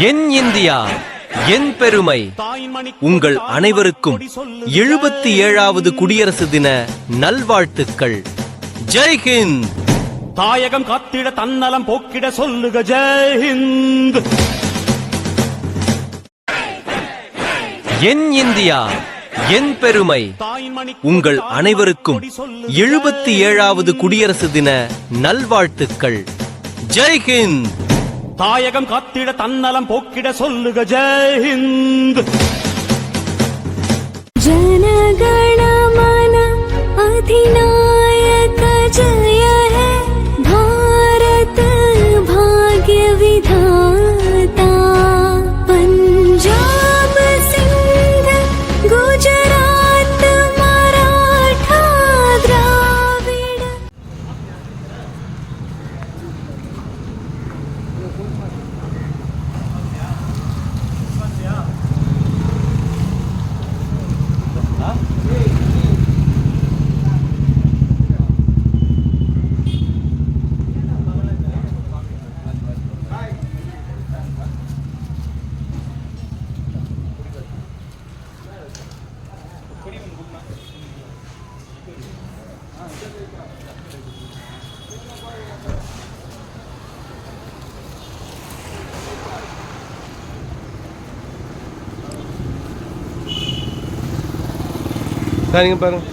என் India என் பெருமை. உங்கள் அனைவருக்கும் 77வது குடியரசு தின நல்வாழ்த்துக்கள். ஜெய்ஹிந்த். தாயகம் காத்திட தன்னலம் போக்கிட சொல்லுக ஜெய்ஹிந்த். என் இந்தியா என் பெருமை. உங்கள் அனைவருக்கும் 77வது குடியரசு தின நல்வாழ்த்துக்கள். ஜெய்ஹிந்த். தாயகம் காத்திட தன்னலம் போக்கிட சொல்லுக ஜெய்ஹிந்த். ஜனகண மன அதிநாயக ஜய ஹே பாரத் பாக்ய விதாதா. பஞ்சாப் சிந்த் குஜராத் மராठा திராவிட. சரிங்க பாருங்க.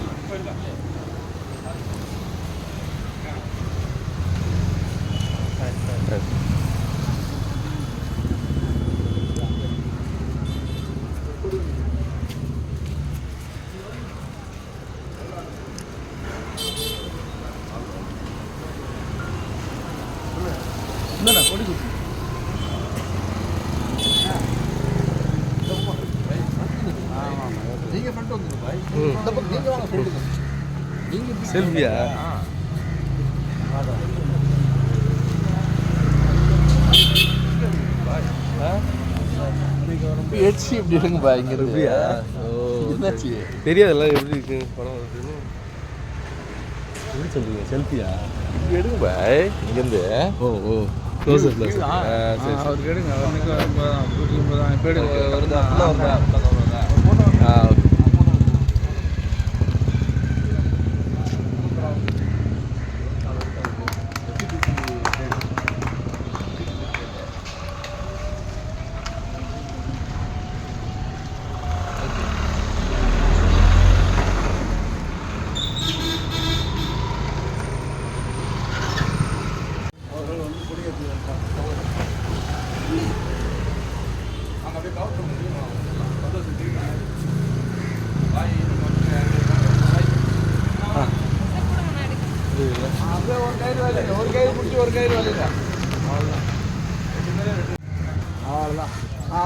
செல்வியா? தெரியாதுல்ல எப்படி இருக்கு படம் எப்படி சொல்றீங்க? செல்ஃபியா எடுங்க பாய் இங்கேருந்து. ஓ ஓ க்ளோஸ் அப்ல அவருக்கு எடுங்க.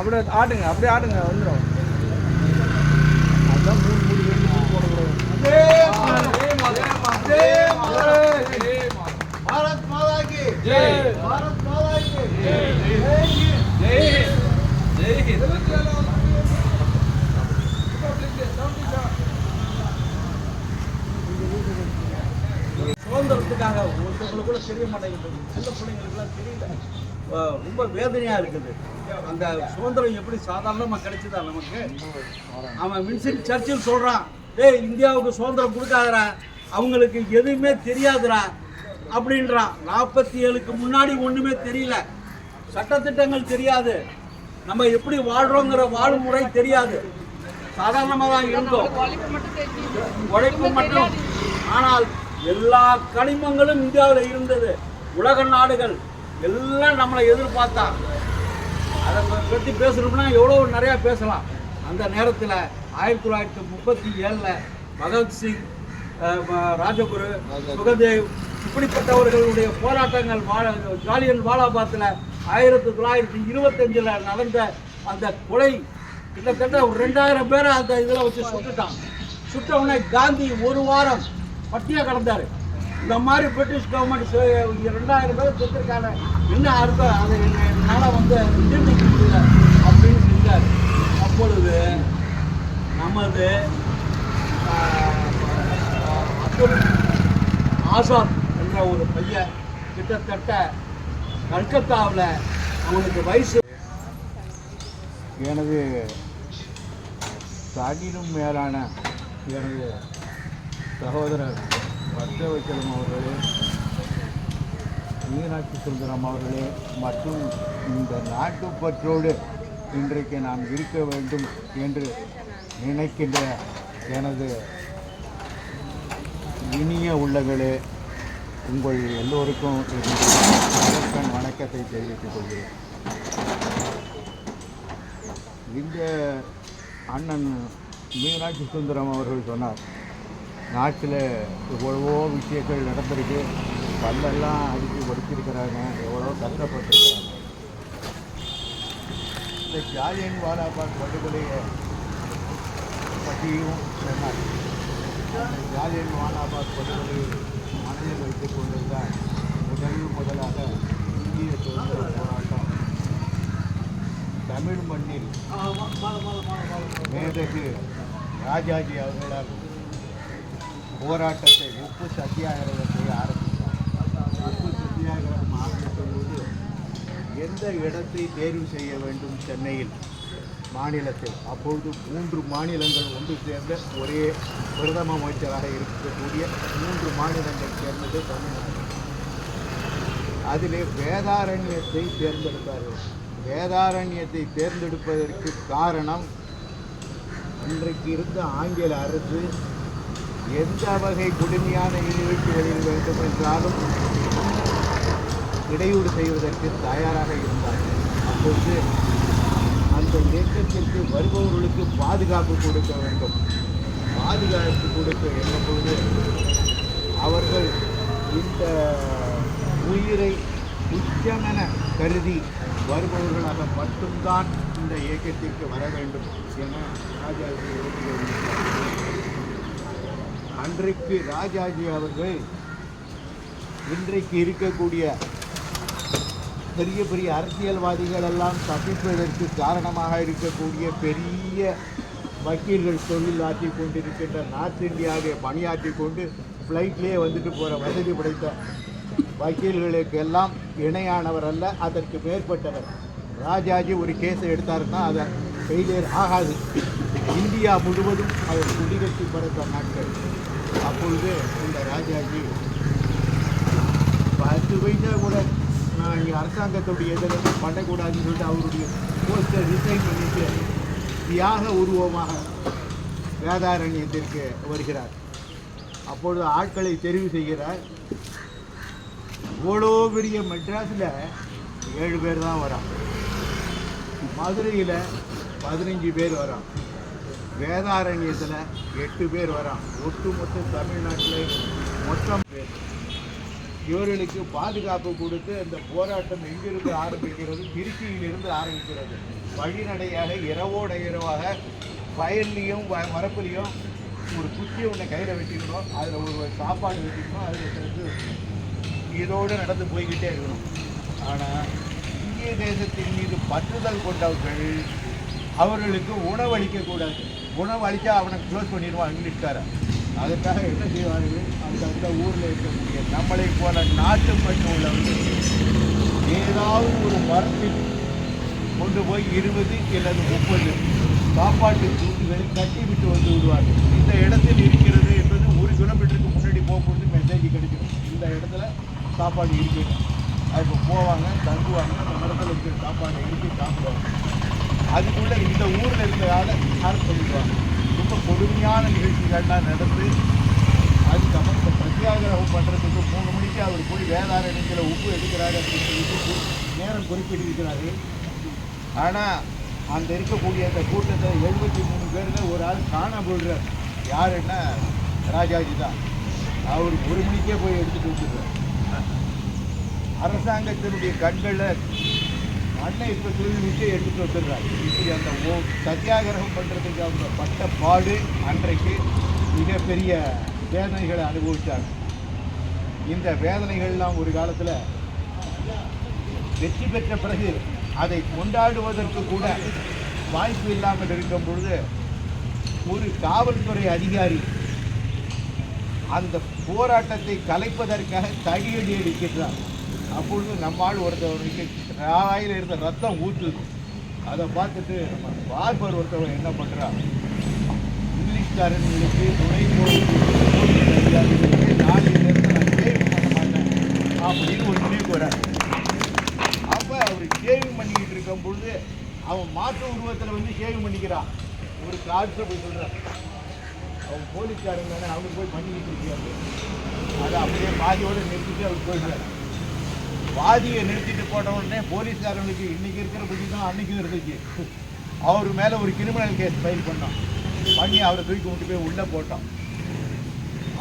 அப்படியே ஆட்டுங்க, அப்படியே ஆட்டுங்க, வந்துடும். அதான் பாரத் மாதா கி ஜெய். பாரத் மாதா கி ஜெய். ஜெய் ஜெய். சுதந்திரத்துக்காக ஒருத்தவங்களுக்கு கூட தெரிய மாட்டேங்குது. சின்ன பிள்ளைங்களுக்குலாம் தெரியல. ரொம்ப வேதனையாக இருக்குது. அந்த சுதந்திரம் எப்படி சாதாரணமாக கிடைச்சதா நமக்கு? அவன் வின்ஸ்டன் சர்ச்சில் சொல்கிறான், டேய் இந்தியாவுக்கு சுதந்திரம் கொடுக்காதரா, அவங்களுக்கு எதுவுமே தெரியாதுரா அப்படின்றான். 47க்கு முன்னாடி ஒன்றுமே தெரியல, சட்டத்திட்டங்கள் தெரியாது, நம்ம எப்படி வாழ்கிறோங்கிற வாழும் முறை தெரியாது, சாதாரணமாக தான் இருந்தோம், உழைப்பு மட்டும். ஆனால் எல்லா கனிமங்களும் இந்தியாவில் இருந்தது. உலக நாடுகள் எல்லாம் நம்மளை எதிர்பார்த்தா. அதை பற்றி பேசணும்னா எவ்வளோ நிறையா பேசலாம். அந்த நேரத்தில் 1937 பகத்சிங், ராஜகுரு, சுகதேவ் இப்படிப்பட்டவர்களுடைய போராட்டங்கள் ஜாலியன் வாலாபாத்தில் 1925 நடந்த அந்த கொலை கிட்டத்தட்ட 2000 பேரை அந்த இதில் வச்சு சுட்டுட்டான். சுட்டவுடனே காந்தி ஒரு வாரம் பட்டியாக கிடந்தார். இந்த மாதிரி பிரிட்டிஷ் கவர்மெண்ட் 2000 பேர் செத்துருக்காங்க, என்ன அர்த்தம், அதை என்னால் ஜீர்ணிக்க முடியல அப்படின்னு செஞ்சார். அப்பொழுது நமது அப்துல் ஆசாத் என்ற ஒரு பையன் கிட்டத்தட்ட கல்கத்தாவில் அவனுக்கு வயசு எனது தனினும் மேலான எனது சகோதரர் பக்தவச்சலம் அவர்களே, மீனாட்சி சுந்தரம் அவர்களே மற்றும் இந்த நாட்டுப்பற்றோடு இன்றைக்கு நாம் இருக்க வேண்டும் என்று நினைக்கின்ற எனது இனிய உள்ளங்களே, உங்கள் எல்லோருக்கும் வணக்கம் வணக்கத்தை தெரிவித்துக் கொள்கிறேன். இந்த அண்ணன் மீனாட்சி சுந்தரம் அவர்கள் சொன்னார், நாட்டில் எவ்வளவோ விஷயங்கள் நடந்திருக்கு, பல்லெல்லாம் அடித்து படிச்சிருக்கிறாங்க, எவ்வளோ கஷ்டப்பட்டிருக்கிறாங்க. இந்த ஜாலியன் வாலாபாக் படுகொலையை பற்றியும் சொன்னார். ஜாலியன் வாலாபாக் படுகொலையை மனதில் வைத்துக் கொண்டுதான் முதலாக இந்திய சுதந்திர போராட்டம் தமிழ் மண்ணில் மேதகு ராஜாஜி அவர்களால் போராட்டத்தை உப்பு சத்தியாகிரகத்தை ஆரம்பித்தார். உப்பு சத்தியாகிரகம் ஆரம்பித்தபோது எந்த இடத்தை தேர்வு செய்ய வேண்டும் சென்னையில் மாநிலத்தில், அப்பொழுது 3 மாநிலங்கள் ஒன்று சேர்ந்த ஒரே பிரதம அமைச்சராக இருக்கக்கூடிய 3 மாநிலங்கள் சேர்ந்தது தமிழ்நாடு. அதிலே வேதாரண்யத்தை தேர்ந்தெடுத்தார்கள். வேதாரண்யத்தை தேர்ந்தெடுப்பதற்கு காரணம், இன்றைக்கு இருந்த ஆங்கில அரசு எந்த வகை கொடுமையான நிகழ்ச்சிகளில் வேண்டும் என்றாலும் இடையூறு செய்வதற்கு தயாராக இருந்தார்கள். அப்பொழுது அந்த இயக்கத்திற்கு வருபவர்களுக்கு பாதுகாப்பு கொடுக்க வேண்டும். பாதுகாப்பு கொடுக்க எண்ணும்பொழுது அவர்கள் இந்த உயிரை துச்சமென கருதி வருபவர்களாக மட்டும்தான் இந்த இயக்கத்திற்கு வர வேண்டும் என ராஜாஜி அன்றைக்கு ராஜாஜி அவர்கள் இன்றைக்கு இருக்கக்கூடிய பெரிய பெரிய அரசியல்வாதிகள் எல்லாம் தப்பிப்பதற்கு காரணமாக இருக்கக்கூடிய பெரிய வக்கீல்கள் தொழில் ஆற்றி கொண்டிருக்கின்ற நார்த் இந்தியாவை பணியாற்றி கொண்டு ஃப்ளைட்லேயே வந்துட்டு போகிற வசதி படைத்த வக்கீல்களுக்கு எல்லாம் இணையானவர் அல்ல, அதற்கு மேற்பட்டவர். ராஜாஜி ஒரு கேஸை எடுத்தாருன்னா அதை ஃபெயிலியர் ஆகாது. இந்தியா முழுவதும் அவர் குடிகட்டி பறந்த நாட்கள். அப்பொழுது இந்த ராஜாஜி 10 வயதாக கூட நான் இங்கே அரசாங்கத்துடைய எதிர்ப்பு பண்ணக்கூடாதுன்னு சொல்லிட்டு அவருடைய போஸ்டை ரிசைன் பண்ணிட்டு தியாக உருவமாக வேதாரண்யத்திற்கு வருகிறார். அப்பொழுது ஆட்களை தெரிவு செய்கிறார். இவ்வளோ பெரிய மெட்ராஸில் 7 பேர் தான் வரான், மதுரையில் 15 பேர் வரான், வேதாரண்யத்தில் 8 பேர் வரான், ஒட்டுமொத்த தமிழ்நாட்டில் மொத்தம் பேர். இவர்களுக்கு பாதுகாப்பு கொடுத்து அந்த போராட்டம் எங்கிருந்து ஆரம்பிக்கிறது? திருச்சியிலிருந்து ஆரம்பிக்கிறது. வழிநடையாக இரவோட இரவாக வயல்லையும் மரப்புலையும் ஒரு குச்சியை ஒன்று கையில் வச்சுக்கணும், அதில் ஒரு சாப்பாடு வச்சுக்கணும், அதில் சேர்த்து இதோடு நடந்து போய்கிட்டே இருக்கணும். ஆனால் இந்திய தேசத்தின் மீது பற்றுதல் கொண்டவர்கள் அவர்களுக்கு உணவளிக்கக்கூடாது. உணவளித்தா அவனை க்ளோஸ் பண்ணிடுவான் இங்கிலீஷ்காரன். அதுக்காக என்ன செய்வார்கள்? அந்த ஊரில் இருக்கக்கூடிய நம்மளை போல நாட்டு பட்டு உள்ளவர்கள் ஏதாவது ஒரு மரத்தில் கொண்டு போய் 20 அல்லது 30 சாப்பாட்டு தூண்டுகளை கட்டி விட்டு வந்து விடுவார்கள். இந்த இடத்தில் இருக்கிறது என்பது 1 கிலோமீட்டருக்கு முன்னாடி போகும்போது மெசேஜ் கிடைக்கும், இந்த இடத்துல சாப்பாடு இருக்குது. இப்போ போவாங்க, தங்குவாங்க, அந்த மரத்தில் இருக்கிற சாப்பாடு எடுத்து சாப்பிடுவாங்க. அதுக்குள்ளே இந்த ஊரில் இருக்கிறதால யாரும் சொல்லிடுவாங்க. ரொம்ப கொடுமையான நிகழ்ச்சிகள்லாம் நடந்து அதுக்கப்புறம் இந்த சத்தியாகிரகம் பண்ணுறதுக்கு 3 மணிக்கு அவர் போய் வேதாரண்யத்தில் உப்பு எடுக்கிறாரு அப்படின்னு சொல்லிட்டு நேரம் குறிப்பிட்டிருக்கிறாரு. ஆனால் அந்த இருக்கக்கூடிய அந்த கூட்டத்தில் 73 பேரில் ஒரு ஆள் காண போடுறார். யாருன்னா ராஜாஜி தான். அவர் 1 மணிக்கே போய் எடுத்துகிட்டு வந்துடுறார். அரசாங்கத்தினுடைய கண்களில் மண்ணை இப்போ விட்டு எடுத்துகிட்டு வந்துடுறாரு. இப்படி அந்த சத்தியாகிரகம் பண்ணுறதுக்கு அவங்க பட்ட பாடு அன்றைக்கு மிகப்பெரிய வேதனைகளை அனுபவித்தாங்க. இந்த வேதனைகள்லாம் ஒரு காலத்தில் வெற்றி பெற்ற பிறகு அதை கொண்டாடுவதற்கு கூட வாய்ப்பு இல்லாமல் இருக்கும் பொழுது ஒரு காவல்துறை அதிகாரி அந்த போராட்டத்தை கலைப்பதற்காக தடியடி அடிக்கிறார். அப்பொழுது நம்மால் ஒருத்தவருக்கு ராயில் இருந்த ரத்தம் ஊற்றுது. அதை பார்த்துட்டு நம்ம பார்பர் ஒருத்தவங்க என்ன பண்ணுறா, இங்கிலீஷ்காரங்களுக்கு துணை போகிறதுக்கு நாளையிலேருந்து நான் சேவிங் பண்ண மாட்டேன் அப்படின்னு ஒரு முடிவுக்கு வரார். அப்போ அவர் ஷேவிங் பண்ணிக்கிட்டு இருக்கும் பொழுது அவன் மாற்று உருவத்தில் வந்து ஷேவிங் பண்ணிக்கிறான். ஒரு காட்சியை போய் சொல்கிறான், அவன் போலீஸ்காரங்க தானே, அவனுக்கு போய் பண்ணிக்கிட்டு இருக்காரு. அதை அப்படியே பாதியோடு நிறுத்திட்டு அவர் போயிடுறாரு. பாதியை நிறுத்திட்டு போட்ட உடனே போலீஸ்காரங்களுக்கு இன்றைக்கி இருக்கிற புத்தி தான் அன்றைக்கும் இருந்துச்சு. அவர் மேலே ஒரு கிரிமினல் கேஸ் ஃபைல் பண்ணி அவரை தூக்கி கொண்டு போய் உள்ளே போட்டோம்.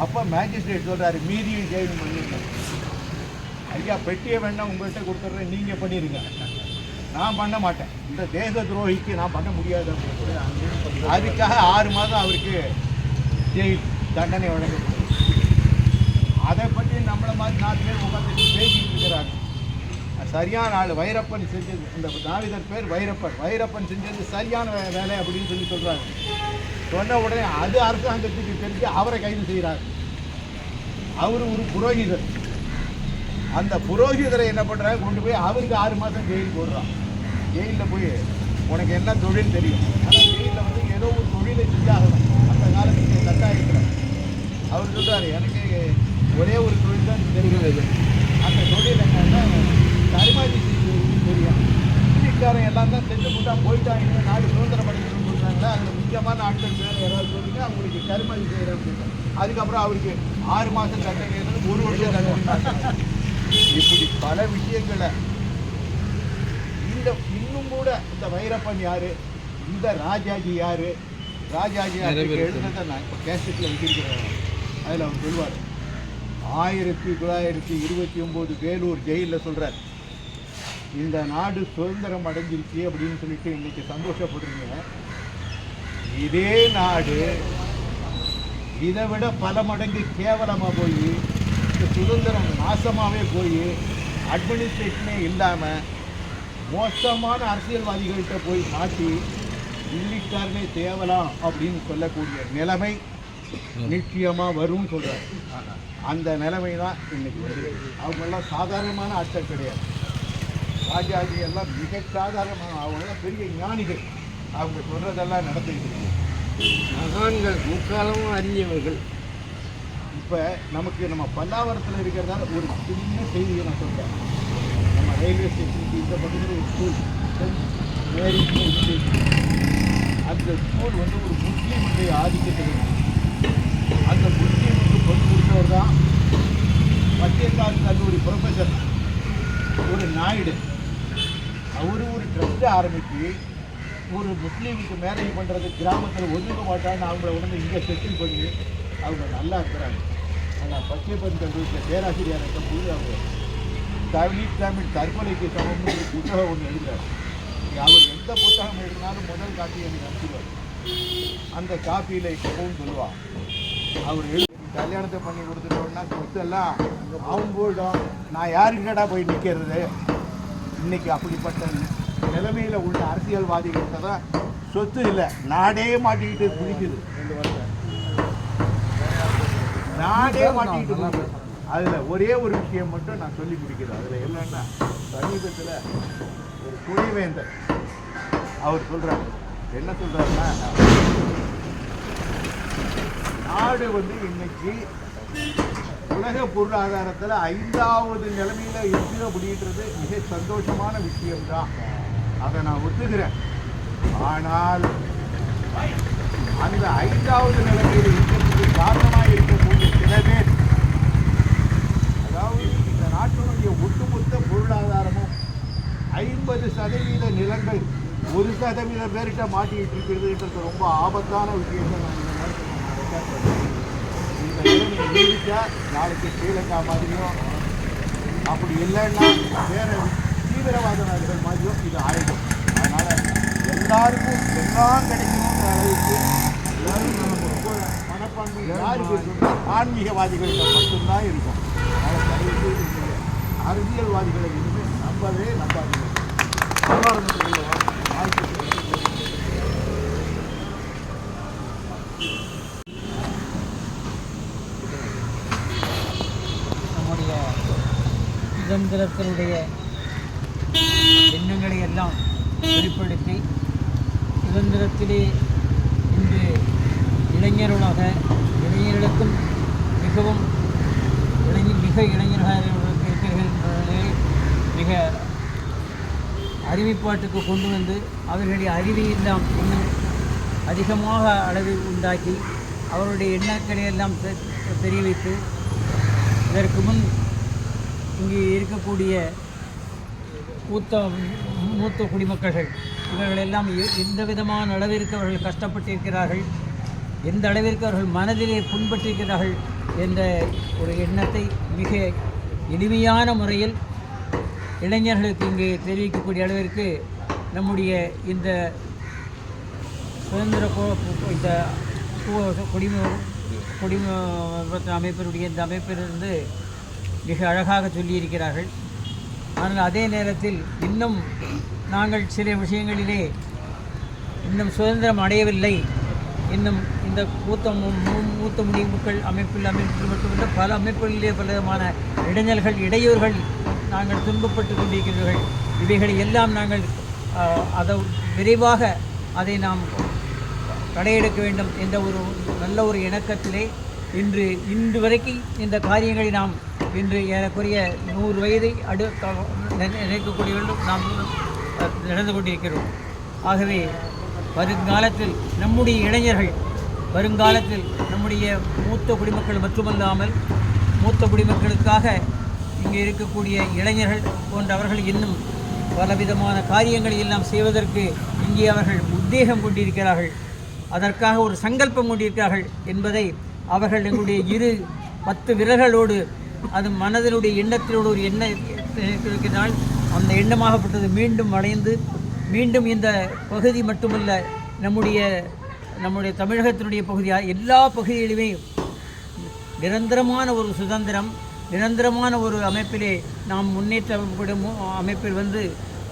அப்போ மேஜிஸ்ட்ரேட் சொல்கிறாரு, மீதியும் ஷேவிங் பண்ணிருங்க. ஐயா பெட்டியை வேண்டாம் உங்கள்கிட்ட கொடுத்துட்றேன், நீங்கள் பண்ணிடுங்க, நான் பண்ண மாட்டேன், இந்த தேச துரோகிக்கு நான் பண்ண முடியாது அப்படின்னு. அதுக்காக 6 மாதம் அவருக்கு ஜெயில் தண்டனை வழங்கப்படும். அதை பற்றி நம்மளை மாதிரி 4 பேர் உட்காந்துட்டு பேசிக்கிட்டு இருக்கிறாங்க. சரியான ஆள் வைரப்பன் செஞ்சது, இந்த தாவிதர் பேர் வைரப்பன் செஞ்சது சரியான வேலை அப்படின்னு சொல்கிறாங்க. சொன்ன உடனே அது அரசாங்கத்துக்கு தெரிஞ்சு அவரை கைது செய்கிறார். அவர் ஒரு புரோகிதர். அந்த புரோகிதரை என்ன பண்ணுறாங்க, கொண்டு போய் அவருக்கு 6 மாதம் ஜெயில் போடுறான். ஜெயிலில் போய் உனக்கு என்ன தொழில் தெரியும், ஆனால் ஜெயிலில் வந்து ஏதோ ஒரு தொழிலை செஞ்சாகணும். அந்த காலத்துக்கு சட்டம் இருக்கிறார். அவர் சொல்கிறார், எனக்கு ஒரே ஒரு தொழில் தான் தெரிகிறது. அந்த தொழில் என்னன்னா கரிமாதி தெரியும். இங்கிலீஷ்காரன் எல்லாம் தான் செஞ்சு போட்டா போயிட்டாங்க, நாடு சுதந்திரம் அடைக்கணும்னு சொல்கிறாங்களே, அதில் முக்கியமான ஆட்கள் மேலே யாராவது சொல்லிங்க அவங்களுக்கு கரிமாதி செய்கிறேன் அப்படின்னு. அதுக்கப்புறம் அவருக்கு 6 மாதம் தண்டனை, 1 வருஷம் தண்டனை. இப்படி பல விஷயங்களை இன்னும் கூட இந்த வைரப்பன் யாரு, இந்த ராஜாஜி யாரு, ராஜாஜி எழுதுனதை நான் இப்போ கேசட்டில் வச்சிருக்கிறேன். அதில் அவர் சொல்வார், 1929 வேலூர் ஜெயிலில் சொல்கிறார், இந்த நாடு சுதந்திரம் அடைஞ்சிருச்சு அப்படின்னு சொல்லிட்டு இன்னைக்கு சந்தோஷப்படுறீங்க. இதே நாடு இதை விட பல மடங்கு கேவலமாக போய் இந்த சுதந்திரம் நாசமாகவே போய் அட்மினிஸ்ட்ரேஷனே இல்லாமல் மோசமான அரசியல்வாதிகள்கிட்ட போய் மாட்டி இங்கிலீஷ்காரனே தேவலாம் அப்படின்னு சொல்லக்கூடிய நிலைமை நிச்சயமாக வரும்னு சொல்கிறார். அந்த நிலைமை தான் இன்னைக்கு வருது. அவங்கெல்லாம் சாதாரணமான ஆட்கள் கிடையாது. ராஜாஜி எல்லாம் மிக சாதாரணமான, அவங்கெல்லாம் பெரிய ஞானிகள். அவங்க சொல்கிறதெல்லாம் நடந்துக்கிட்டு மகான்கள், முக்காலமும் அறிஞ்சவர்கள். இப்போ நம்ம பல்லாவரத்தில் இருக்கிறதால ஒரு சின்ன செய்தியை நான் சொல்கிறேன். நம்ம ரயில்வே ஸ்டேஷனுக்கு இந்த பக்கத்தில் ஒரு ஸ்கூல், மேரி ஸ்கூல். அந்த ஸ்கூல் வந்து ஒரு முஸ்லீமுடைய ஆதிக்கத்தில், அந்த முஸ்லீமுக்கு பொது கொடுத்தவர் தான் பட்டியல்கால் கல்லூரி ப்ரொஃபஸர் ஒரு நாயுடு. அவரு ஒரு ட்ரஸ்ட் ஆரம்பித்து ஒரு முஸ்லீமுக்கு மேரேஜ் பண்ணுறது கிராமத்தில் ஒதுக்க மாட்டான்னு அவங்கள உடனே இங்கே செட்டில் பண்ணி அவங்க நல்லா இருக்கிறாங்க. ஆனால் பச்சைப்பன் கல்லூரியில் பேராசிரியர் இருக்கும்போது அவங்க தமிழ் தற்கொலைக்கு சமம்னு ஒரு புத்தகம் ஒன்று எழுதுகிறார். அவர் எந்த புத்தகம் எழுதினாலும் முதல் காப்பி எனக்கு அனுப்பிடுவார். அந்த காப்பியில் இப்போவும் சொல்லுவாள், அவர் கல்யாணத்தை பண்ணி கொடுத்துட்டோன்னா சொத்தெல்லாம் அவன் போயிடும், நான் யாருங்கடா போய் நிற்கிறது. இன்னைக்கு அப்படிப்பட்ட நிலைமையில் உள்ள அரசியல்வாதிகள்கிட்ட தான் சொத்து இல்லை, நாடே மாட்டிக்கிட்டு குடிக்குது. 2 வருஷம் நாடே மாட்டிக்கிட்டு. அதில் ஒரே ஒரு விஷயம் மட்டும் நான் சொல்லி முடிக்கிறேன். அதில் என்னன்னா, சமீபத்தில் ஒரு துணைவேந்தர் அவர் சொல்கிறார், என்ன சொல்கிறாருன்னா, நாடு வந்து இன்னைக்கு உலக பொருளாதாரத்தில் 5வது நிலைமையில் இருக்குது அப்படின்றது மிக சந்தோஷமான விஷயம்தான். அதை நான் ஒத்துக்கிறேன். ஆனால் அந்த 5வது நிலைமையில் இருக்கிறதுக்கு காரணமாக இருக்கக்கூடிய சில பேர், அதாவது இந்த நாட்டினுடைய ஒட்டுமொத்த பொருளாதாரமும் 50% நிலங்கள் 1% பேர்கிட்ட மாட்டிக்கிட்டு இருக்கிறதுன்றது ரொம்ப ஆபத்தான விஷயத்தை நான் இந்த நேரத்தில் ரெக்கார்ட் பண்ணுறேன். இந்த நிலைமை நீடிச்சா நாளைக்கு ஸ்ரீலங்கா மாதிரியும், அப்படி இல்லைன்னா வேறு தீவிரவாத நாடுகள் மாதிரியும் இது ஆயிடும். அதனால் எல்லாருக்கும் எல்லாம் கிடைக்கணுங்கிற அளவுக்கு எல்லாரும் நம்ம மனப்பான்மை யாருக்கு இருக்குன்னா ஆன்மீகவாதிகள்கிட்ட மட்டும்தான் இருக்கும். அரசியல்வாதிகளை எதுவுமே நம்பவே நம்பாதீங்க. நம்முடைய சுதந்திரத்தினுடைய எண்ணங்களை எல்லாம் வெளிப்படுத்தி சுதந்திரத்திலே இன்று இளைஞர்களாக இளைஞர்களுக்கும் மிகவும் இளைஞர்களாக இருக்கிற மிக அறிவிப்பாட்டுக்கு கொண்டு வந்து அவர்களுடைய அறிவை எல்லாம் இன்னும் அதிகமாக அளவில் உண்டாக்கி அவருடைய எண்ணங்களை எல்லாம் தெரிவித்து இதற்கு முன் இங்கே இருக்கக்கூடிய மூத்த குடிமக்கள் இவர்களெல்லாம் எந்த விதமான அளவிற்கு அவர்கள் கஷ்டப்பட்டிருக்கிறார்கள், எந்த அளவிற்கு அவர்கள் மனதிலே புண்பட்டிருக்கிறார்கள் என்ற ஒரு எண்ணத்தை மிக எளிமையான முறையில் இளைஞர்களுக்கு இங்கே தெரிவிக்கக்கூடிய அளவிற்கு நம்முடைய இந்த சுதந்திர இந்த குடிம அமைப்பினுடைய இந்த அமைப்பிலிருந்து மிக அழகாக சொல்லியிருக்கிறார்கள். ஆனால் அதே நேரத்தில் இன்னும் நாங்கள் சில விஷயங்களிலே இன்னும் சுதந்திரம் அடையவில்லை, இன்னும் இந்த மூத்த முடிவுகள் அமைப்பில் மட்டுமல்ல பல அமைப்புகளிலே பல விதமான இடையூறுகள் நாங்கள் துன்பப்பட்டு கொண்டிருக்கிறீர்கள். இவைகளை எல்லாம் நாங்கள் அதை விரைவாக அதை நாம் தடையெடுக்க வேண்டும் என்ற ஒரு நல்ல ஒரு இணக்கத்திலே இன்று வரைக்கும் இந்த காரியங்களை நாம் இன்று ஏறக்குறைய 100 வயதை நினைக்கக்கூடியவர்கள் நாம் நடந்து கொண்டிருக்கிறோம். ஆகவே வருங்காலத்தில் நம்முடைய இளைஞர்கள் வருங்காலத்தில் நம்முடைய மூத்த குடிமக்கள் மட்டுமல்லாமல் மூத்த குடிமக்களுக்காக இங்கே இருக்கக்கூடிய இளைஞர்கள் போன்றவர்கள் இன்னும் பலவிதமான காரியங்களை எல்லாம் செய்வதற்கு இங்கே அவர்கள் உத்தேகம் கொண்டிருக்கிறார்கள், அதற்காக ஒரு சங்கல்பம் கொண்டிருக்கிறார்கள் என்பதை அவர்கள் எங்களுடைய 10 விரல்களோடு அது மனதினுடைய எண்ணத்திலோடு ஒரு எண்ணம் இருக்கிறால் அந்த எண்ணமாகப்பட்டது மீண்டும் அடைந்து மீண்டும் இந்த பகுதி மட்டுமல்ல நம்முடைய தமிழகத்தினுடைய பகுதியாக எல்லா பகுதிகளிலுமே நிரந்தரமான ஒரு சுதந்திரம், நிரந்தரமான ஒரு அமைப்பிலே நாம் முன்னேற்றப்படும் அமைப்பில் வந்து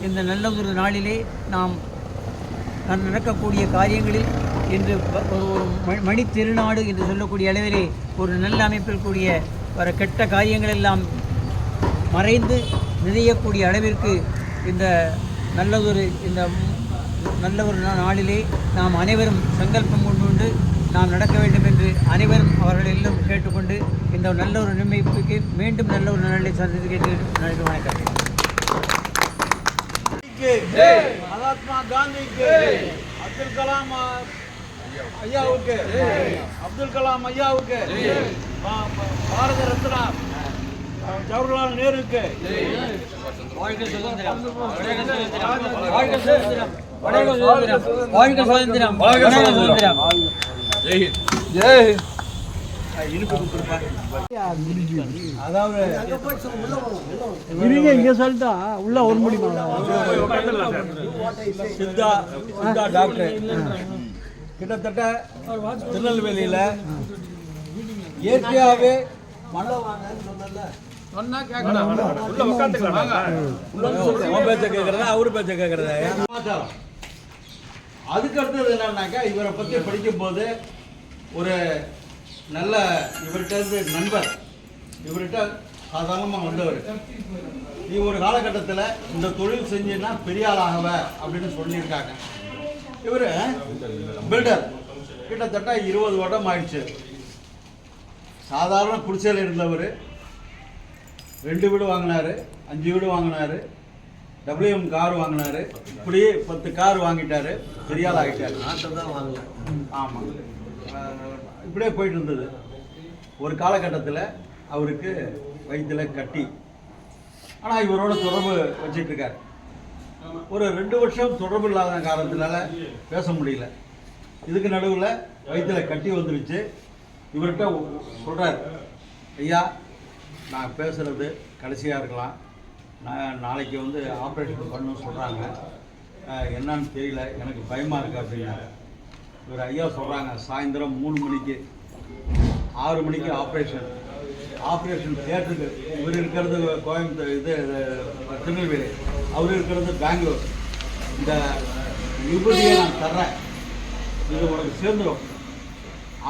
இந்த நல்ல ஒரு நாளிலே நாம் நடக்கக்கூடிய காரியங்களில் இன்று ஒரு மணி திருநாடு என்று சொல்லக்கூடிய அளவிலே ஒரு நல்ல அமைப்பில் கூடிய வர கெட்ட காரியங்கள் எல்லாம் மறைந்து நிறையக்கூடிய அளவிற்கு இந்த நல்ல ஒரு நாளிலே நாம் அனைவரும் சங்கல்பம் கொண்டு நாம் நடக்க வேண்டும் என்று அனைவரும் அவர்கள் எல்லாம் கேட்டுக்கொண்டு இந்த நல்ல ஒரு நிலைமைக்கு மீண்டும் நல்ல ஒரு நாளை சந்தித்து கேட்டு வணக்கம். மகாத்மா காந்திக்கு, அப்துல் கலாம் ஐயாவுக்கு, அப்துல் கலாம் ஐயாவுக்கு, பாரத ரத்னா ஜவஹர்லால் நேருக்கு வாழ்க சுதந்திரம், வாழ்க சுதந்திரம், வாழ்க சுதந்திரம், வாழ்க சுதந்திரம், வாழ்க சுதந்திரம். ஜெய் அதாவது இங்க சொல்லிட்டா உள்ள ஒரு முடியுமா சித்தா டாக்டர் கிட்டத்தட்ட திருநெல்வேலியில் இயற்கையாகவே அவரு பேச்ச கேட்கறத அதுக்கு அடுத்தது என்னன்னாக்கா இவரை பற்றி படிக்கும்போது ஒரு நல்ல இவர்கிட்ட நண்பர் இவர்கிட்ட சாதாரணமாக வந்தவர், நீ ஒரு காலகட்டத்தில் இந்த தொழில் செஞ்சீன்னா பெரிய ஆளாகவ அப்படின்னு சொல்லியிருக்காங்க. இவர் பில்டர் கிட்டத்தட்ட 20 வருடம் ஆயிடுச்சு. சாதாரண குடிசையில் இருந்தவர் 2 வீடு வாங்கினார், 5 வீடு வாங்கினார், WM கார் வாங்கினார், இப்படி 10 கார் வாங்கிட்டார், பெரிய ஆள் ஆகிட்டார். ஆமாம், இப்படியே போயிட்டு இருந்தது. ஒரு காலகட்டத்தில் அவருக்கு வயிற்றில் கட்டி, ஆனால் இவரோட தொடர்பு வச்சிட்ருக்கார். ஒரு 2 வருஷம் தொடர்பு இல்லாத காரணத்தினால பேச முடியல. இதுக்கு நடுவில் வயிற்றில் கட்டி வந்துருச்சு. இவர்கிட்ட சொல்கிறார், ஐயா நான் பேசுகிறது கடைசியாக இருக்கலாம், நான் நாளைக்கு வந்து ஆப்ரேஷன் பண்ணணும்னு சொல்கிறாங்க, என்னன்னு தெரியல, எனக்கு பயமாக இருக்குது அப்படின்னாரு. இவர் ஐயா சொல்கிறாங்க, சாயந்தரம் 3 மணிக்கு 6 மணிக்கு ஆப்ரேஷன் தியேட்டருக்கு. இவர் இருக்கிறது கோயம்புத்தூர், இது திருநெல்வேலி, அவர் இருக்கிறது பெங்களூர். இந்த விபூதியை நான் தர்றேன், இது உனக்கு சேர்ந்துடும்.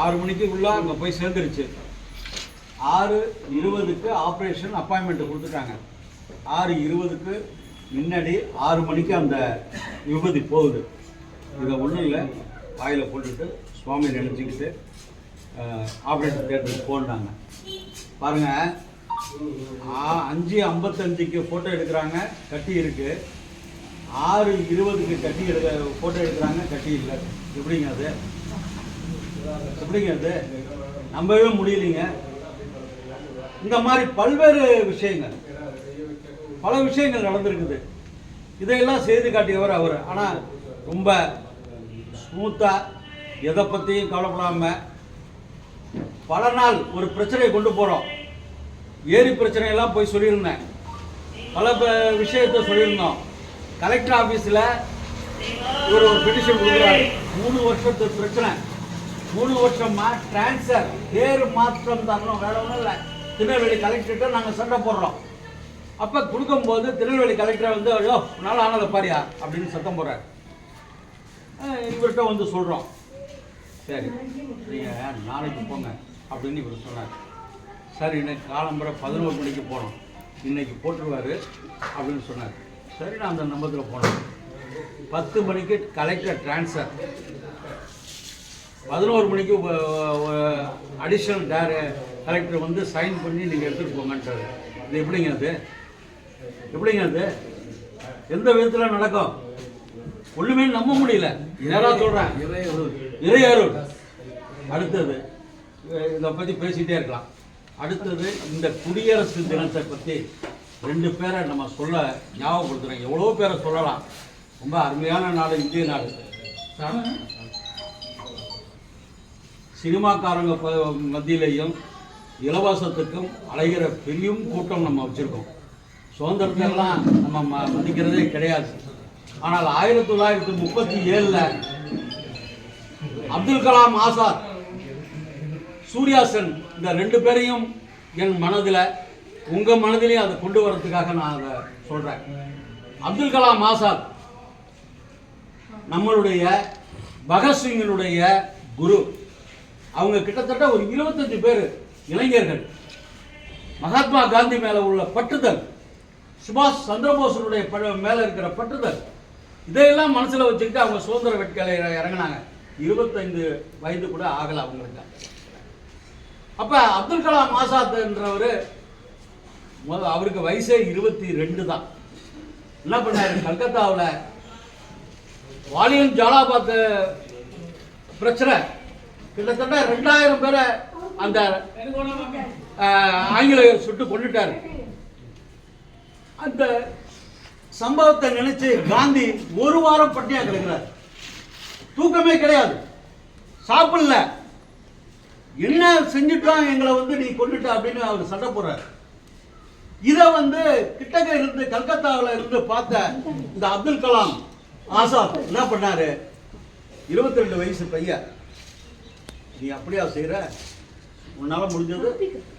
6 மணிக்கு உள்ளே அங்கே போய் சேர்ந்துருச்சு. 6:20க்கு ஆப்ரேஷன் அப்பாயின்மெண்ட்டு கொடுத்துட்டாங்க. 6:20க்கு முன்னாடி 6 மணிக்கு அந்த விபதி போகுது. இதை ஒன்றும் இல்லை, வாயில் போட்டுட்டு சுவாமி நினச்சிக்கிட்டு ஆப்ரேஷன் தேட்டருக்கு போனாங்க. பாருங்கள், 5:55க்கு ஃபோட்டோ எடுக்கிறாங்க, கட்டி இருக்குது. 6:20க்கு கட்டி ஃபோட்டோ எடுக்கிறாங்க, கட்டி இல்லை. எப்படிங்க அது? எப்படிங்க அது? நம்பவே முடியலைங்க. இந்த மாதிரி பல்வேறு விஷயங்கள், பல விஷயங்கள் நடந்திருக்குது. இதையெல்லாம் செய்து காட்டியவர் அவர். ஆனால் ரொம்ப ஸ்மூத்தாக, எதை பற்றியும் கவலைப்படாமல் பல நாள் ஒரு பிரச்சனையை கொண்டு போகிறோம். ஏரி பிரச்சனையெல்லாம் போய் சொல்லியிருந்தேன், பல விஷயத்தை சொல்லியிருந்தோம். கலெக்டர் ஆஃபீஸில் ஒரு பெட்டிஷன் கொடுக்குறாரு. 3 வருஷத்து பிரச்சனை, 3 வருஷமாக டிரான்ஸ்ஃபர் பேர் மாற்றம் தரணும், வேற ஒன்றும் இல்லை. திருநெல்வேலி கலெக்டர்கிட்ட நாங்கள் சண்டை போடுறோம். அப்போ கொடுக்கும்போது திருநெல்வேலி கலெக்டரை வந்து ஐயோ நாள் ஆனதை பாரியா அப்படின்னு சத்தம் போடுறாரு. இவர்கிட்ட வந்து சொல்கிறோம், சரி நீங்கள் நாளைக்கு போங்க அப்படின்னு இவர் சொன்னார். சரி, இன்னைக்கு காலம்புரை 11 மணிக்கு போனோம், இன்னைக்கு போட்டுருவார் அப்படின்னு சொன்னார். சரி, நான் அந்த நம்பத்தில் போனேன். 10 மணிக்கு கலெக்டர் டிரான்ஸ்ஃபர், 11 மணிக்கு அடிஷ்னல் கலெக்டர் வந்து சைன் பண்ணி நீங்கள் எடுத்துகிட்டு போங்கன்றாரு. இது எப்படிங்க அது? எப்படிங்க அது? எந்த விதத்தில் நடக்கும்? ஒன்றுமே நம்ப முடியல. யாராவது சொல்கிறேன், இறையருள். அடுத்தது இதை பற்றி பேசிகிட்டே இருக்கலாம். அடுத்தது இந்த குடியரசு தினத்தை பற்றி 2 பேரை நம்ம சொல்ல ஞாபகப்படுத்துகிறோம். எவ்வளோ பேரை சொல்லலாம். ரொம்ப அருமையான நாடு இந்திய நாடு. சினிமாக்காரங்க மத்தியிலையும் இலவசத்துக்கும் அலைகிற பெரிய கூட்டம் நம்ம வச்சுருக்கோம். சுதந்திரத்தெல்லாம் நம்ம மதிக்கிறதே கிடையாது. ஆனால் 1937 அப்துல் கலாம் ஆசாத், சூர்யா சென், இந்த 2 பேரையும் என் மனதில், உங்கள் மனதிலையும் அதை கொண்டு வரதுக்காக நான் அதை சொல்கிறேன். அப்துல் கலாம் ஆசாத் நம்மளுடைய பகத்சிங்கினுடைய குரு. அவங்க கிட்டத்தட்ட ஒரு 25 பேர் இளைஞர்கள். மகாத்மா காந்தி மேலே உள்ள பற்றுதல், சுபாஷ் சந்திரபோஸனுடைய மேலே இருக்கிற பற்றுதல், இதையெல்லாம் மனசில் வச்சுக்கிட்டு அவங்க சுதந்திர வேட்கையில் இறங்கினாங்க. 25 வயது கூட ஆகலை அவங்களுக்கு. அப்போ அப்துல் கலாம் ஆசாத் என்றவர், அவருக்கு வயசே 22 தான். என்ன பண்ணாரு, கல்கத்தாவில் வாலியன் ஜாலாபாத் பிரச்சனை கிட்டத்தட்ட 2000 பேரை அந்த ஆங்கிலேயர் சுட்டு கொண்டுட்டாரு. அந்த சம்பவத்தை நினைச்சு காந்தி 1 வாரம் பட்டினியா கிடக்கிறார். தூக்கமே கிடையாது, சாப்பிடல. என்ன செஞ்சுட்டான் எங்களை வந்து நீ கொண்டுட்ட அப்படின்னு அவர் சண்டை போடுறார். இதை வந்து கிட்டக்க இருந்து கல்கத்தாவில் இருந்து பார்த்த இந்த அப்துல் கலாம் ஆசாத் என்ன பண்ணாரு, 22 வயசு பையன், நீ அப்படியா செய்யற, உன்னால முடிஞ்சது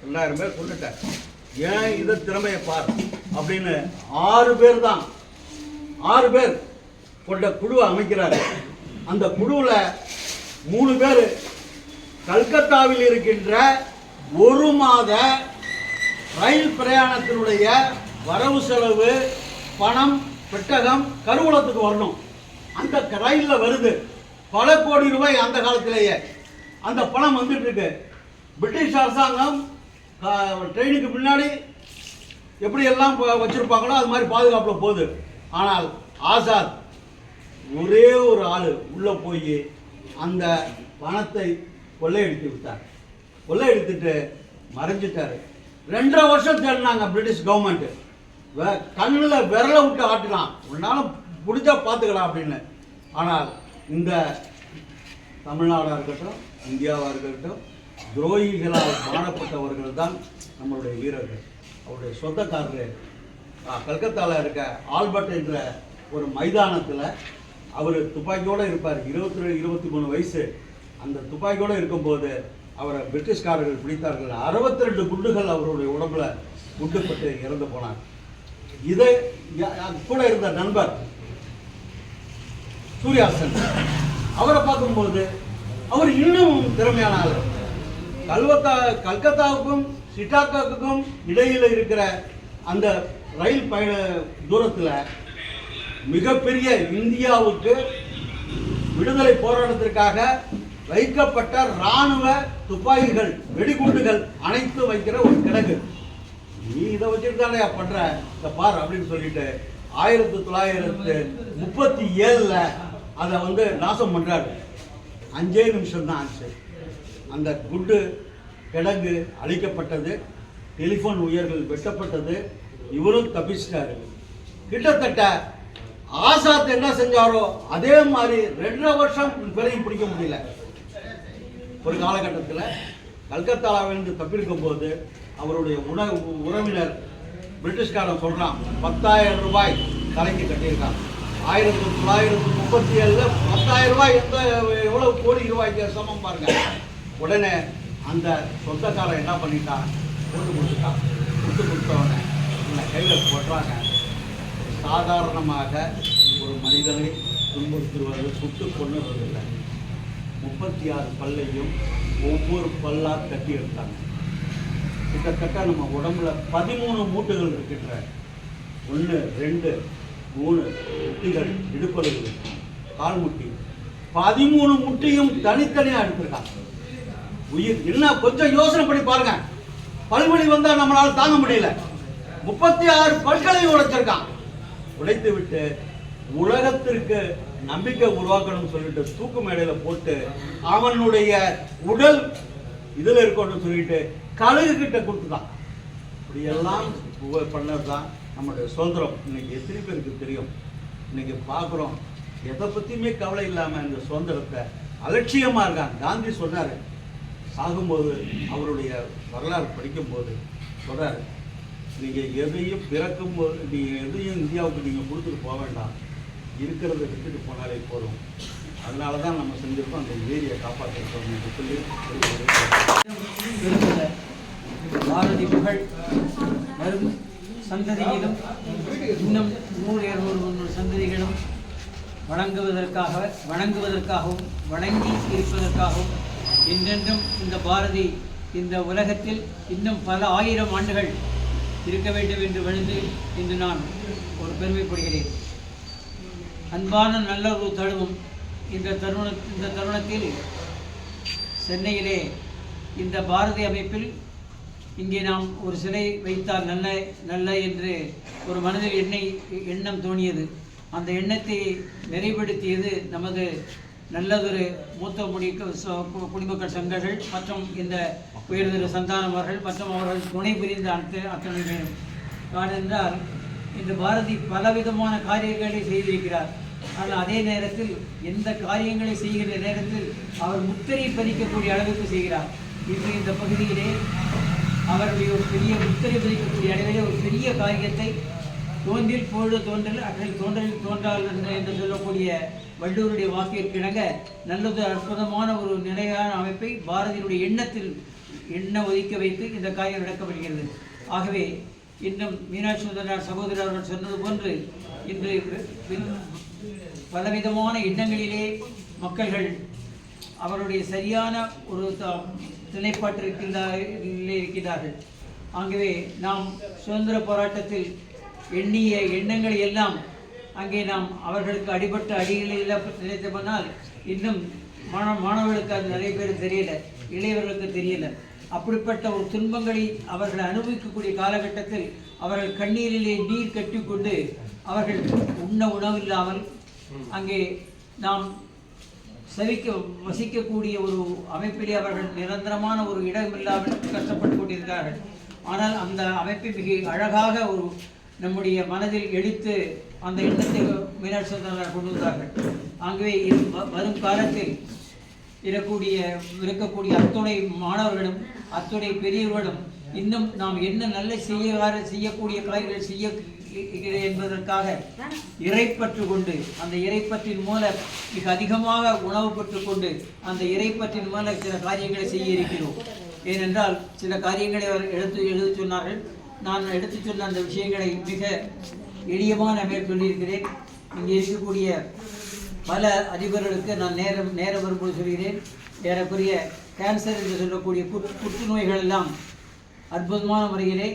2000 பேர் கொண்டுட்ட, ஏன் இதை திறமையை பார் அப்படின்னு 6 பேர் தான், 6 பேர் கொண்ட குழுவை அமைக்கிறாரு. அந்த குழுவில் 3 பேர் கல்கத்தாவில் இருக்கின்ற 1 மாத ரயில் பிரயாணத்தினுடைய வரவு செலவு பணம் பெட்டகம் கருவூலத்துக்கு வரணும். அந்த ரயிலில் வருது பல கோடி ரூபாய். அந்த காலத்திலேயே அந்த பணம் வந்துட்டு இருக்கு. பிரிட்டிஷ் அரசாங்கம் ட்ரெயினுக்கு முன்னாடி எப்படி எல்லாம் வச்சிருப்பாங்களோ அது மாதிரி பாதுகாப்பில் போகுது. ஆனால் ஆசாத் ஒரே ஒரு ஆள் உள்ளே போய் அந்த பணத்தை கொள்ளையடித்து விட்டார். கொள்ளையடித்துட்டு மறைஞ்சிட்டாரு. 2.5 வருஷம் தேடினாங்க பிரிட்டிஷ் கவர்மெண்ட். கண்ணில் விரலை விட்டு ஆட்டலாம், உன்னாலும் பிடிச்சா பார்த்துக்கலாம் அப்படின்னு. ஆனால் இந்த தமிழ்நாடாக இருக்கட்டும், இந்தியாவாக இருக்கட்டும், துரோகிகளால் காணப்பட்டவர்கள் தான் நம்மளுடைய வீரர்கள். அவருடைய சொந்தக்காரர் கல்கத்தாவில் இருக்க ஆல்பர்ட் என்ற ஒரு மைதானத்தில் அவர் துப்பாக்கியோடு இருப்பார். 22-23 வயசு. அந்த துப்பாக்கியோடு இருக்கும்போது அவரை பிரிட்டிஷ்காரர்கள் பிடித்தார்கள். 62 குண்டுகள் அவருடைய உடம்புல குண்டுப்பட்டு இறந்து போனார். இதை கூட இருந்த நண்பர் சூர்யா சென், அவரை பார்க்கும்போது அவர் இன்னும் திறமையான ஆள். கல்கத்தாவுக்கும் சிட்டாகாவுக்கும் இடையில் இருக்கிற அந்த ரயில் பயண தூரத்தில் மிகப்பெரிய இந்தியாவுக்கு விடுதலை போராட்டத்திற்காக வைக்கப்பட்ட இராணுவ துப்பாக்கிகள், வெடிகுண்டுகள் அனைத்து வைக்கிற ஒரு கிடங்கு. நீ இதை வச்சுட்டு தானே பண்ற, இந்த பார் அப்படின்னு சொல்லிட்டு 1937 அதை நாசம் பண்றாரு. 5 நிமிஷம் தான் ஆச்சு. அந்த குண்டு கிடங்கு அழிக்கப்பட்டது, டெலிஃபோன் உயர்கள் வெட்டப்பட்டது, இவரும் தப்பிச்சிட்டாரு. கிட்டத்தட்ட ஆசாத் என்ன செஞ்சாரோ அதே மாதிரி 2.5 வருஷம் பிறகு பிடிக்க முடியல. ஒரு காலகட்டத்தில் கல்கத்தாவிலிருந்து தப்பிருக்கும் போது அவருடைய உறவினர் பிரிட்டிஷ்காரன் சொல்றான் 10,000 ரூபாய் தலைக்கு கட்டியிருக்கான். 1937 10,000 ரூபாய் எவ்வளவு கோடி ரூபாய்க்கு சமம் பாருங்க. உடனே அந்த சொந்தக்காரன் என்ன பண்ணிட்டான், போட்டு கொடுத்துட்டான். கொடுத்தவனை கையில் போட்டுறாங்க. சாதாரணமாக ஒரு மனிதனை துன்புறுத்துவது, சுட்டு கொள்ளுவதில்லை. 36 பல்லையும் ஒவ்வொரு பல்லா கட்டி எடுத்தாங்க. கிட்டத்தட்ட நம்ம உடம்புல 13 மூட்டுகள் இருக்கின்ற 1, 2, 3 முட்டிகள், இடுப்பல்கள், கால் முட்டி, 13 முட்டியும் தனித்தனியாக எடுத்திருக்காங்க. உயிர் என்ன கொஞ்சம் யோசனை பண்ணி பாருங்க. பல்வழி வந்தா நம்மளால தாங்க முடியல. 36 பல்களையும் உடைச்சிருக்கான். உடைத்து விட்டு உலகத்திற்கு நம்பிக்கை உருவாக்கணும்னு சொல்லிட்டு தூக்கு மேடையில போட்டு அவனுடைய உடல் இதுல இருக்கணும்னு சொல்லிட்டு கழுகு கிட்ட கொடுத்துதான். இப்படியெல்லாம் பண்ணதுதான் நம்முடைய சுதந்திரம். இன்னைக்கு எத்தனை பேருக்கு தெரியும்? இன்னைக்கு பார்க்குறோம், எதை பற்றியுமே கவலை இல்லாமல் இந்த சுதந்திரத்தை அலட்சியமாக இருக்காங்க. காந்தி சொன்னார், சாகும்போது அவருடைய வரலாறு படிக்கும்போது சொல்கிறார், நீங்கள் எதையும் பிறக்கும்போது நீங்கள் எதையும் இந்தியாவுக்கு நீங்கள் கொடுத்துட்டு போக வேண்டாம், இருக்கிறத விட்டுட்டு போனாலே போதும். அதனால தான் நம்ம செஞ்சிருக்கோம், அந்த ஏரியை காப்பாற்றிருக்கோம் சொல்லி பாரதி புகழ் வரும் சந்ததியிலும் இன்னும் 100-200 சந்ததிகளும் வணங்குவதற்காகவும் வணங்கி இருப்பதற்காகவும் என்றென்றும் இந்த பாரதி இந்த உலகத்தில் இன்னும் பல 1000 ஆண்டுகள் இருக்க வேண்டும் என்று வழிந்து இன்று நான் ஒரு பெருமைப்படுகிறேன். அன்பான நல்லுறவு தழுவும் இந்த தருணத்தில் சென்னையிலே இந்த பாரதி அமைப்பில் இங்கே நாம் ஒரு சிலை வைத்தால் நல்ல என்று ஒரு மனதில் எண்ணம் தோணியது. அந்த எண்ணத்தை நிறைவேற்றியது நமது நல்லதொரு மூத்த குடிமக்கள் சங்கங்கள் மற்றும் இந்த உயர்திரு சந்தானம் அவர்கள் மற்றும் அவர்கள் துணை புரிந்த அத்தனை பேரும். ஏனென்றால் இந்த பாரதி பலவிதமான காரியங்களை செய்திருக்கிறார். ஆனால் அதே நேரத்தில் எந்த காரியங்களை செய்கிற நேரத்தில் அவர் முத்திரை பதிக்கக்கூடிய அளவுக்கு செய்கிறார். இன்று இந்த பகுதியிலே அவருடைய ஒரு பெரிய முத்திரை பதிக்கக்கூடிய அளவிலே ஒரு பெரிய காரியத்தை தோன்றில் பொழுது தோன்றல் அற்றில் தோன்றலில் தோன்றால் என்று சொல்லக்கூடிய வள்ளுவருடைய வாக்கிற்கிணங்க நல்லது அற்புதமான ஒரு நிலையான அமைப்பை பாரதியினுடைய எண்ண ஒதுக்க வைத்து இந்த காரியம் நடக்கப்படுகிறது. ஆகவே இன்னும் மீனாட்சி சுந்தரனார் சகோதரர் அவர்கள் சொன்னது போன்று இன்று பலவிதமான எண்ணங்களிலே மக்கள்கள் அவருடைய சரியான ஒரு நிலைப்பாட்டிருக்கிறார்கள். ஆகவே நாம் சுதந்திர போராட்டத்தில் எண்ணிய எண்ணங்களை எல்லாம் அங்கே நாம் அவர்களுக்கு அடிபட்ட அடிகளில் நினைத்து பண்ணால் இன்னும் மாணவர்களுக்கு அது நிறைய பேர் தெரியல, இளையவர்களுக்கு தெரியல. அப்படிப்பட்ட ஒரு துன்பங்களை அவர்கள் அனுபவிக்கக்கூடிய காலகட்டத்தில் அவர்கள் கண்ணீரிலே நீர் கட்டிக்கொண்டு அவர்கள் உணவில்லாமல் அங்கே நாம் வசிக்கக்கூடிய ஒரு அமைப்பிலே அவர்கள் நிரந்தரமான ஒரு இடமில்லாமல் கஷ்டப்பட்டு கொண்டிருக்கிறார்கள். ஆனால் அந்த அமைப்பை மிக அழகாக ஒரு நம்முடைய மனதில் எடுத்து அந்த எண்ணத்தை மீனாட்சி சுந்தரனார் கொண்டு வந்தார்கள். ஆகவே வரும் காலத்தில் இருக்கக்கூடிய அத்துணை மாணவர்களும் அத்துணை பெரியவர்களும் இன்னும் நாம் என்ன நல்ல செய்யக்கூடிய காரியங்கள் செய்ய என்பதற்காக இறைப்பற்று கொண்டு அந்த இறைப்பற்றின் மூலம் மிக அதிகமாக உணவு பெற்றுக்கொண்டு அந்த இறைப்பற்றின் மூலம் சில காரியங்களை செய்ய இருக்கிறோம். ஏனென்றால் சில காரியங்களை அவர் எழுத சொன்னார்கள். நான் எடுத்து சொன்ன அந்த விஷயங்களை மிக எளியமான அமைப்பில் சொல்லியிருக்கிறேன். இங்கே இருக்கக்கூடிய பல அதிபர்களுக்கு நான் நேரம் வரும்போது சொல்கிறேன். ஏறக்குறைய கேன்சர் என்று சொல்லக்கூடிய புற்றுநோய்கள் எல்லாம் அற்புதமான முறையிலே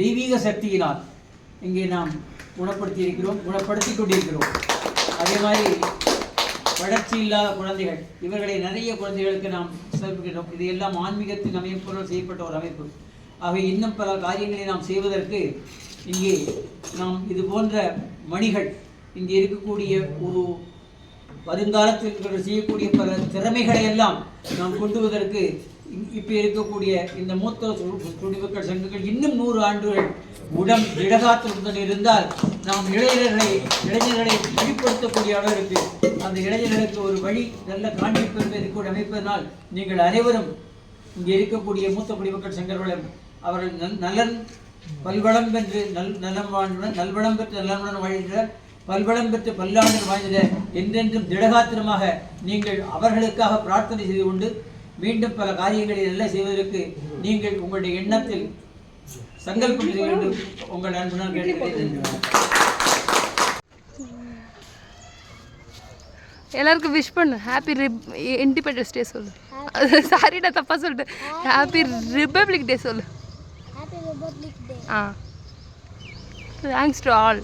தெய்வீக சக்தியினால் இங்கே நாம் குணப்படுத்தி கொண்டிருக்கிறோம். அதே மாதிரி வளர்ச்சி இல்லாத குழந்தைகள், இவர்களை நிறைய குழந்தைகளுக்கு நாம் சேர்க்கிறோம். இது எல்லாம் ஆன்மீகத்தின் அமைப்புகள் செய்யப்பட்ட ஒரு அமைப்பு. ஆகவே இன்னும் பல காரியங்களை நாம் செய்வதற்கு இங்கே நாம் இது போன்ற மணிகள், இங்கே இருக்கக்கூடிய ஒரு வருங்காலத்தில் இவர்கள் செய்யக்கூடிய பல திறமைகளை எல்லாம் நாம் கொண்டுவதற்கு இப்போ இருக்கக்கூடிய இந்த மூத்த குடிமக்கள் சங்கங்கள் இன்னும் 100 ஆண்டுகள் திடகாத்திரத்துடன் இருந்தால் நாம் இளைஞர்களை வெளிப்படுத்தக்கூடிய அளவிற்கு அந்த இளைஞர்களுக்கு ஒரு வழி நல்ல காண்பிப்பதற்கு அமைப்பதனால் நீங்கள் அனைவரும் இங்கே இருக்கக்கூடிய மூத்த குடிமக்கள் சங்கர்களும் அவர்கள் நலன் பல்வளம் பெற்று நல்வளம் பெற்று நலனுடன் வாழ்கிற பல்வளம் பெற்று பல்லாண்டு வாழ்ந்திட என்றென்றும் திடகாத்திரமாக நீங்கள் அவர்களுக்காக பிரார்த்தனை செய்து கொண்டு மீண்டும் பல காரியங்களை நல்லா செய்வதற்கு நீங்கள் உங்களுடைய எண்ணத்தில் சங்கல்பம் செய்ய வேண்டும். உங்கள் அன்புடன் கேட்டுக்கொள்கிறேன். எல்லாருக்கும் விஷ் பண்ணு. ஹாப்பி இண்டிபெண்டன்ஸ் டே சொல்லு. சாரி நான் தப்பா சொல்லிட்டேன். ஹாப்பி ரிபப்ளிக் டே சொல்லு. Happy Republic Day. Thanks to all.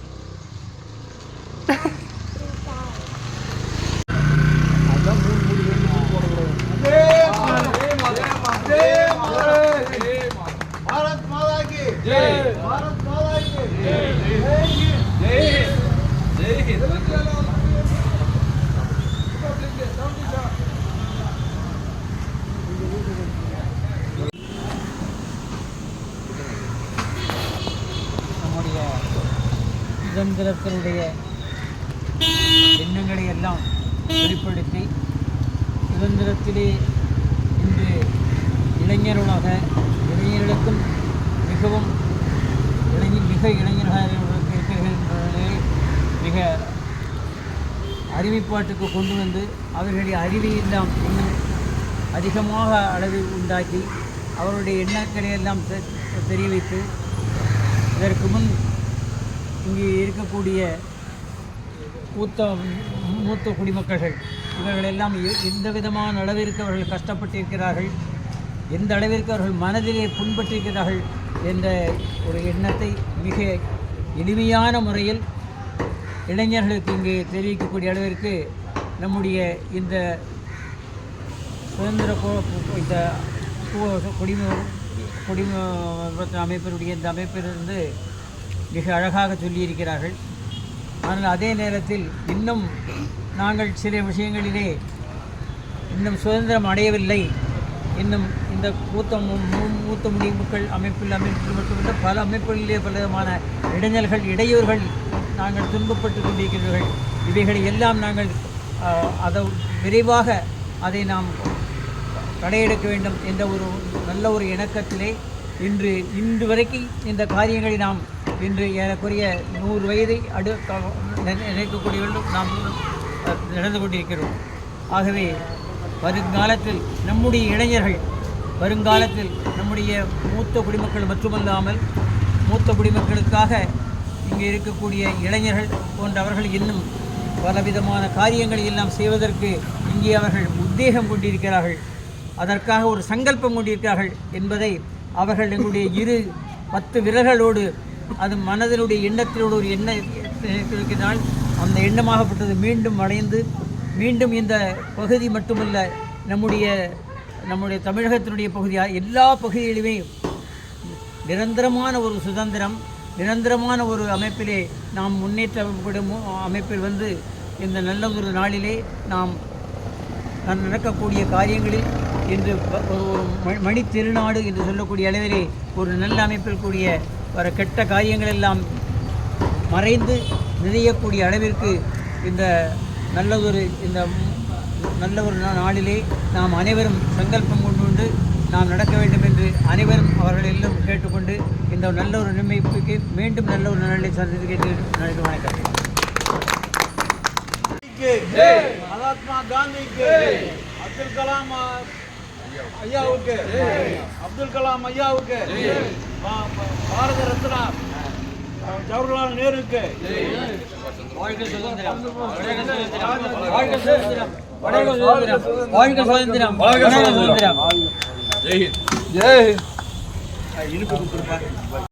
Bharat माता की जय, भारत माता की जय, जय हिंद, जय हिंद. நம்முடைய சுதந்திரத்தினுடைய எண்ணங்களை எல்லாம் வெளிப்படுத்தி சுதந்திரத்திலே இன்று இளைஞர்களுக்கும் மிகவும் இளைஞர்களாக இருக்கிற மிக அறிவிப்பாட்டுக்கு கொண்டு வந்து அவர்களுடைய அறிவை எல்லாம் இன்னும் அதிகமாக அளவில் உண்டாக்கி அவருடைய எண்ணங்களை எல்லாம் தெரிய வைத்து இதற்கு முன் இங்கே இருக்கக்கூடிய மூத்த குடிமக்கள் இவர்களெல்லாம் எந்த விதமான அளவிற்கு அவர்கள் கஷ்டப்பட்டிருக்கிறார்கள், எந்த அளவிற்கு அவர்கள் மனதிலே புண்பட்டிருக்கிறார்கள் என்ற ஒரு எண்ணத்தை மிக எளிமையான முறையில் இளைஞர்களுக்கு இங்கே தெரிவிக்கக்கூடிய அளவிற்கு நம்முடைய இந்த சுதந்திர இந்த குடிம அமைப்பினுடைய இந்த அமைப்பிலிருந்து மிக அழகாக சொல்லியிருக்கிறார்கள். ஆனால் அதே நேரத்தில் இன்னும் நாங்கள் சில விஷயங்களிலே இன்னும் சுதந்திரம் அடையவில்லை, இன்னும் இந்த மூத்த குடிமக்கள் அமைப்பில் மட்டுமல்ல பல அமைப்புகளிலே பல விதமான இடையூறுகள் நாங்கள் துன்பப்பட்டு கொண்டிருக்கிறீர்கள். இவைகளை எல்லாம் நாங்கள் அதை விரைவாக அதை நாம் தடையெடுக்க வேண்டும் என்ற ஒரு நல்ல ஒரு இணக்கத்திலே இன்று வரைக்கும் இந்த காரியங்களை நாம் இன்று ஏறக்குறைய 100 வயதை நினைக்கக்கூடியவர்கள் நாம் நடந்து கொண்டிருக்கிறோம். ஆகவே வருங்காலத்தில் நம்முடைய இளைஞர்கள் வருங்காலத்தில் நம்முடைய மூத்த குடிமக்கள் மட்டுமல்லாமல் மூத்த குடிமக்களுக்காக இங்கே இருக்கக்கூடிய இளைஞர்கள் போன்றவர்கள் இன்னும் பலவிதமான காரியங்களை எல்லாம் செய்வதற்கு இங்கே அவர்கள் உத்தேகம் கொண்டிருக்கிறார்கள், அதற்காக ஒரு சங்கல்பம் கொண்டிருக்கிறார்கள் என்பதை அவர்கள் எங்களுடைய 10 விரல்களோடு அது மனதினுடைய எண்ணத்திலோடு ஒரு இருக்கிறால் அந்த எண்ணமாகப்பட்டது மீண்டும் அடைந்து மீண்டும் இந்த பகுதி மட்டுமல்ல நம்முடைய தமிழகத்தினுடைய பகுதியாக எல்லா பகுதிகளிலுமே நிரந்தரமான ஒரு சுதந்திரம், நிரந்தரமான ஒரு அமைப்பிலே நாம் முன்னேற்றப்படும் அமைப்பில் வந்து இந்த நல்ல ஒரு நாளிலே நாம் நடக்கக்கூடிய காரியங்களில் இன்று ஒரு மணி திருநாடு என்று சொல்லக்கூடிய அளவிலே ஒரு நல்ல அமைப்பில் கூடிய வர கெட்ட காரியங்கள் எல்லாம் மறைந்து நிறையக்கூடிய அளவிற்கு இந்த நல்ல ஒரு நாளிலே நாம் அனைவரும் சங்கல்பம் கொண்டு நாம் நடக்க வேண்டும் என்று அனைவரும் அவர்கள் எல்லாம் கேட்டுக்கொண்டு இந்த நல்ல ஒரு நிலைமைக்கு மீண்டும் நல்ல ஒரு நாளை சந்தித்து வணக்கம். மகாத்மா காந்திக்கு, அப்துல் கலாம் ஐயாவுக்கு, பாரத ரத்னா ஜவஹர்லால் நேருக்கு வாழ்க சுதந்திரம், வாழ்க சுதந்திரம், வாழ்க சுதந்திரம், வாழ்க சுதந்திரம், வாழ்க சுதந்திரம். ஜெய் ஹிந்த். இனிப்பு கொடுப்பாங்க.